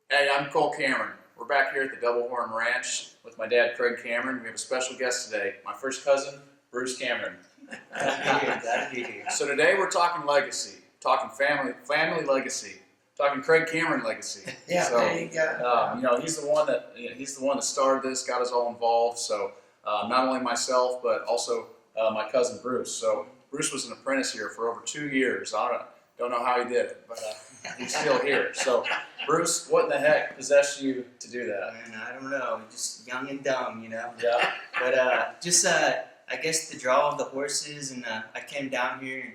Hey, I'm Cole Cameron. We're back here at the Double Horn Ranch with my dad, Craig Cameron. We have a special guest today, my first cousin, Bruce Cameron. Glad to be here. So today we're talking legacy, talking family legacy, talking Craig Cameron legacy. Yeah, so, there you go. he's the one that started this, got us all involved. So not only myself, but also my cousin Bruce. So Bruce was an apprentice here for over 2 years. I don't know how he did it, but he's still here. So Bruce, what in the heck possessed you to do that? Man, I don't know, just young and dumb, you know. Yeah. But I guess the draw of the horses, and I came down here and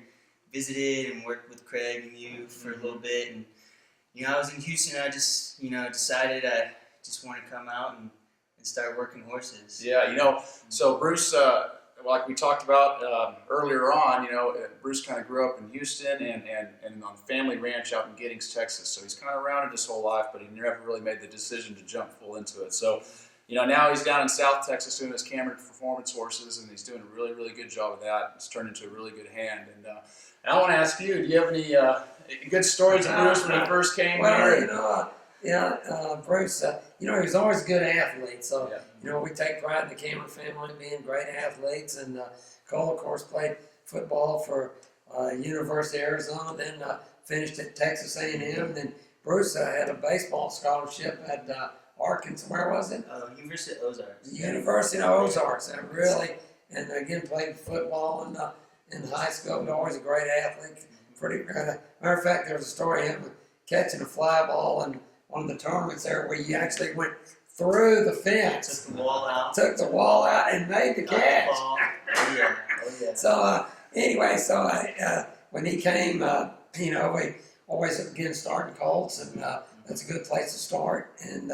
visited and worked with Craig and you for a little bit, and I was in Houston. I just decided I just want to come out and start working horses. Yeah, so Bruce, like we talked about earlier on, Bruce kind of grew up in Houston and on a family ranch out in Giddings, Texas. So he's kind of around it his whole life, but he never really made the decision to jump full into it. So, now he's down in South Texas doing his Cameron Performance horses, and he's doing a really, really good job of that. It's turned into a really good hand. And I want to ask you, do you have any good stories of Bruce when he first came here? Bruce, he was always a good athlete. So, we take pride in the Cameron family being great athletes. And Cole, of course, played football for University of Arizona, then finished at Texas A&M. Then Bruce had a baseball scholarship at Arkansas. Where was it? University of Ozarks. University of Ozarks. And again, played football in high school. But always a great athlete. Pretty great. Matter of fact, there was a story of him catching a fly ball in one of the tournaments there where you actually went through the fence. Took the wall out. Took the wall out and made the catch. Oh, yeah. So anyway, when he came, we always again starting colts, and that's a good place to start. And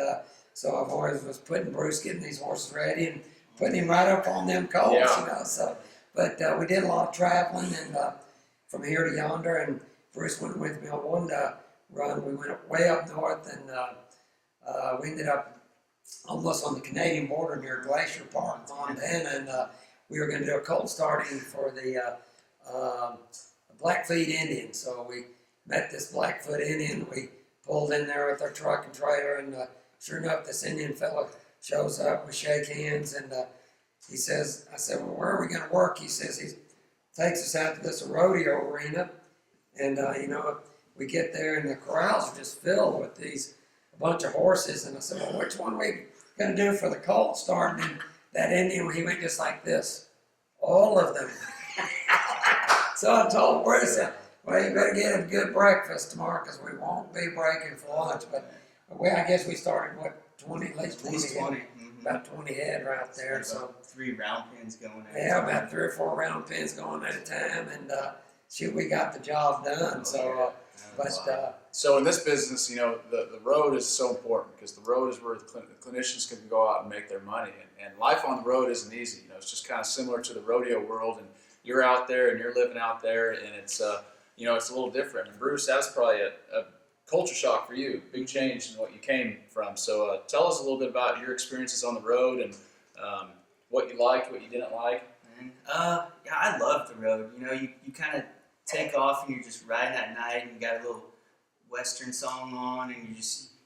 so I've always was putting Bruce, getting these horses ready, and putting him right up on them colts. Yeah. So, but we did a lot of traveling, and from here to yonder. And Bruce went with me on one run. We went way up north, and we ended up almost on the Canadian border near Glacier Park, Montana, and we were going to do a colt starting for the Blackfeet Indian. So we met this Blackfoot Indian. We pulled in there with our truck and trailer, and sure enough, this Indian fellow shows up. We shake hands, and he says, I said, well, where are we going to work? He says he takes us out to this rodeo arena, and we get there, and the corrals are just filled with a bunch of horses. And I said, well, which one are we going to do for the colt start? And that Indian, he went just like this. All of them. So I told Bruce, well, you better get a good breakfast tomorrow because we won't be breaking for lunch. But I guess we started, at least 20. About 20 head right there. So 3 round pins going at a time. About 3 or 4 round pins going at a time. And we got the job done. So in this business, the road is so important because the road is where the clinicians can go out and make their money. And life on the road isn't easy. It's just kind of similar to the rodeo world. And you're out there and you're living out there, and it's it's a little different. And Bruce, that's probably a culture shock for you, big change in what you came from. So tell us a little bit about your experiences on the road and what you liked, what you didn't like. I love the road. You kind of take off and you're just riding at night, and you got a little Western song on, and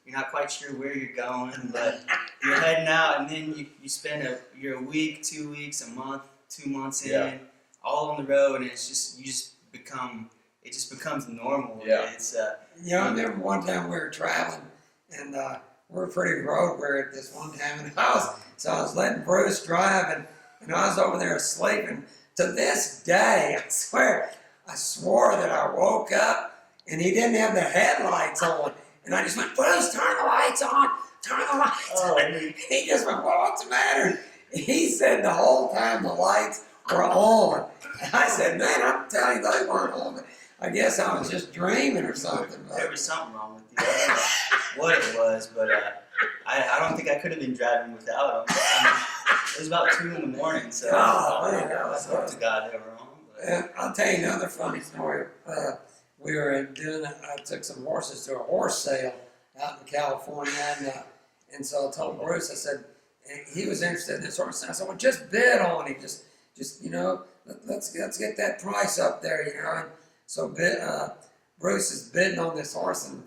you're not quite sure where you're going, but you're heading out, and then you spend a week, 2 weeks, a month, 2 months in, all on the road, and it just becomes normal. Yeah. It's I remember one time we were traveling, and we were pretty road weary at this one time, and I was letting Bruce drive, and I was over there asleep, and to this day, I swore that I woke up and he didn't have the headlights on, and I just went, Bruce, turn the lights on, on. He just went, well, what's the matter? He said the whole time the lights were on. And I said, man, I'm telling you, they weren't on. I guess I was just dreaming or something. There was something wrong with you. I don't know what it was, but I don't think I could have been driving without them. It was about 2 in the morning, so I hope to God they were on. I'll tell you another funny story. I took some horses to a horse sale out in California, and so I told Bruce, I said, he was interested in this horse, and I said, well, just bid on him, just let's get that price up there, and so Bruce is bidding on this horse, and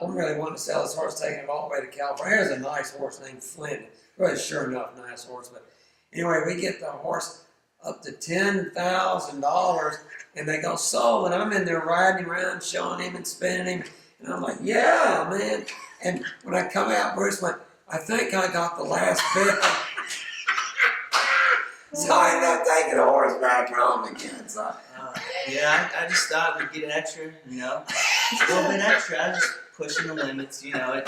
I'm really wanting to sell this horse, taking it all the way to California. There's a nice horse named Flint. Really, sure enough, nice horse. But anyway, we get the horse up to $10,000, and they go sold. And I'm in there riding around, showing him and spinning him, and I'm like, yeah, man. And when I come out, Bruce went, I think I got the last bit. So I ended up taking the horse back home again. So. Yeah, I just thought we'd get an extra, you know, a little bit extra. I was just pushing the limits, you know.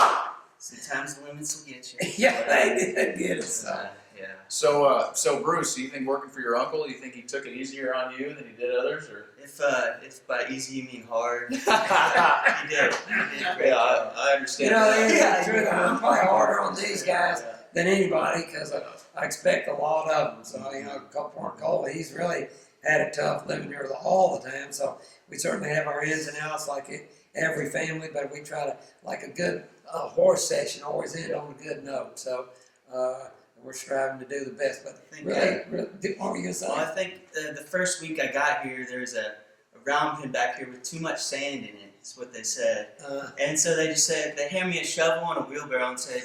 Sometimes the limits will get you. Yeah, they did get it. So. Yeah. So Bruce, do you think working for your uncle, do you think he took it easier on you than he did others, or? If by easy you mean hard, he did. He did a great job. I understand. You know, that. the truth, I'm probably harder on these guys than anybody because I expect a lot of them. So, you know, Poor Cole, he's really had it tough living here all the time. So we certainly have our ins and outs like every family, but we try to, like a good horse session, always end on a good note. So we're striving to do the best. But really, what were you going to say? Well, I think the first week I got here, there's a round pen back here with too much sand in it. Is what they said. And so they just said, they hand me a shovel and a wheelbarrow and said,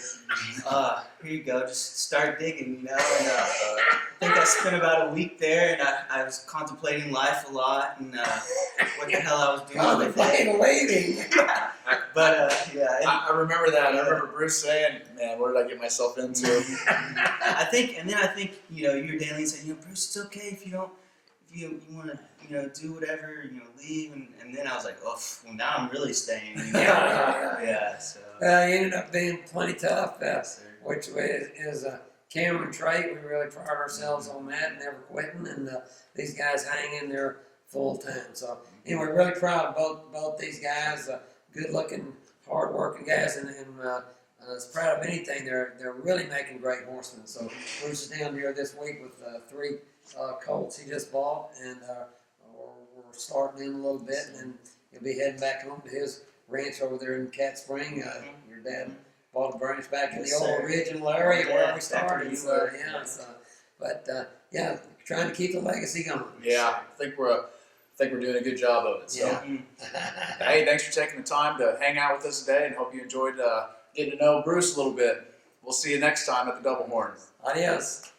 here you go, just start digging, you know. And I think I spent about a week there, and I was contemplating life a lot and what the hell I was doing with it. Contemplating leaving. But yeah. I remember that. I remember Bruce saying, man, what did I get myself into? I think, you know, you were Daly saying, you know, Bruce, it's okay if you don't, if you want to, you know, do whatever, you know, leave, and then I was like, oh, well, now I'm really staying. You know? Yeah. So. He ended up being plenty tough, which is a Cameron trait. We really pride ourselves on that, never quitting, and these guys hang in there full time. So anyway, really proud of both these guys. Good-looking, hard-working guys, and as proud of anything, they're really making great horsemen. So Bruce is down here this week with 3 colts he just bought, and we're starting in a little bit, and then he'll be heading back home to his ranch over there in Cat Spring. Your dad bought a branch back in the old original area where we started. So, yeah, trying to keep the legacy going. Yeah, I think we're doing a good job of it. So, hey, thanks for taking the time to hang out with us today, and hope you enjoyed getting to know Bruce a little bit. We'll see you next time at the Double Horn. Adios.